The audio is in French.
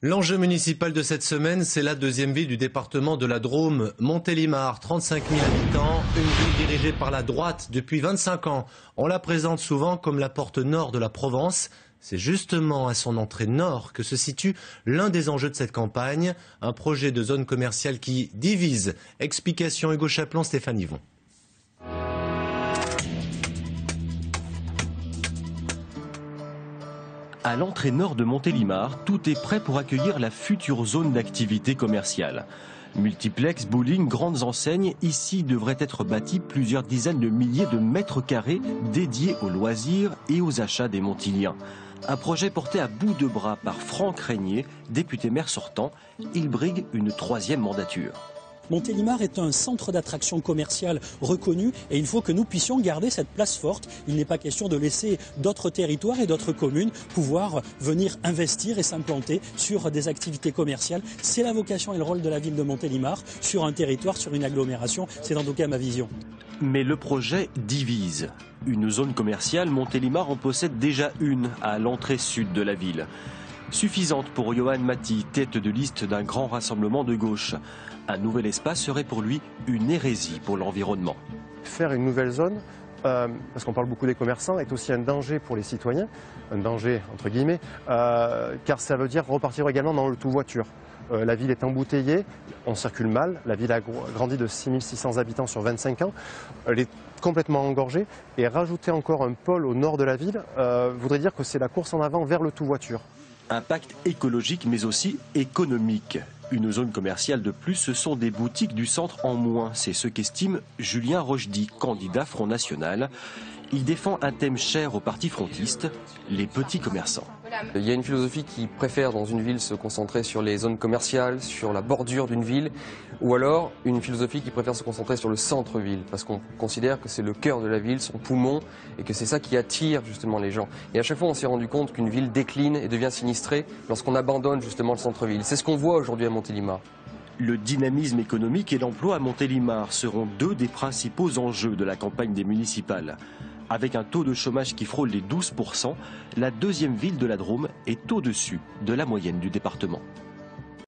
L'enjeu municipal de cette semaine, c'est la deuxième ville du département de la Drôme, Montélimar, 35 000 habitants, une ville dirigée par la droite depuis 25 ans. On la présente souvent comme la porte nord de la Provence. C'est justement à son entrée nord que se situe l'un des enjeux de cette campagne, un projet de zone commerciale qui divise. Explication Hugo Chaplan, Stéphane Yvon. À l'entrée nord de Montélimar, tout est prêt pour accueillir la future zone d'activité commerciale. Multiplex, bowling, grandes enseignes, ici devraient être bâtis plusieurs dizaines de milliers de mètres carrés dédiés aux loisirs et aux achats des Montiliens. Un projet porté à bout de bras par Franck Régnier, député maire sortant. Il brigue une troisième mandature. Montélimar est un centre d'attraction commerciale reconnu et il faut que nous puissions garder cette place forte. Il n'est pas question de laisser d'autres territoires et d'autres communes pouvoir venir investir et s'implanter sur des activités commerciales. C'est la vocation et le rôle de la ville de Montélimar sur un territoire, sur une agglomération. C'est en tout cas ma vision. Mais le projet divise. Une zone commerciale, Montélimar en possède déjà une à l'entrée sud de la ville. Suffisante pour Johan Maty, tête de liste d'un grand rassemblement de gauche. Un nouvel espace serait pour lui une hérésie pour l'environnement. Faire une nouvelle zone, parce qu'on parle beaucoup des commerçants, est aussi un danger pour les citoyens, un danger entre guillemets, car ça veut dire repartir également dans le tout voiture. La ville est embouteillée, on circule mal, la ville a grandi de 6600 habitants sur 25 ans, elle est complètement engorgée, et rajouter encore un pôle au nord de la ville voudrait dire que c'est la course en avant vers le tout voiture. Impact écologique mais aussi économique. Une zone commerciale de plus, ce sont des boutiques du centre en moins. C'est ce qu'estime Julien Rochdy, candidat Front National. Il défend un thème cher au parti frontiste, les petits commerçants. Il y a une philosophie qui préfère dans une ville se concentrer sur les zones commerciales, sur la bordure d'une ville, ou alors une philosophie qui préfère se concentrer sur le centre-ville, parce qu'on considère que c'est le cœur de la ville, son poumon, et que c'est ça qui attire justement les gens. Et à chaque fois on s'est rendu compte qu'une ville décline et devient sinistrée lorsqu'on abandonne justement le centre-ville. C'est ce qu'on voit aujourd'hui à Montélimar. Le dynamisme économique et l'emploi à Montélimar seront deux des principaux enjeux de la campagne des municipales. Avec un taux de chômage qui frôle les 12%, la deuxième ville de la Drôme est au-dessus de la moyenne du département.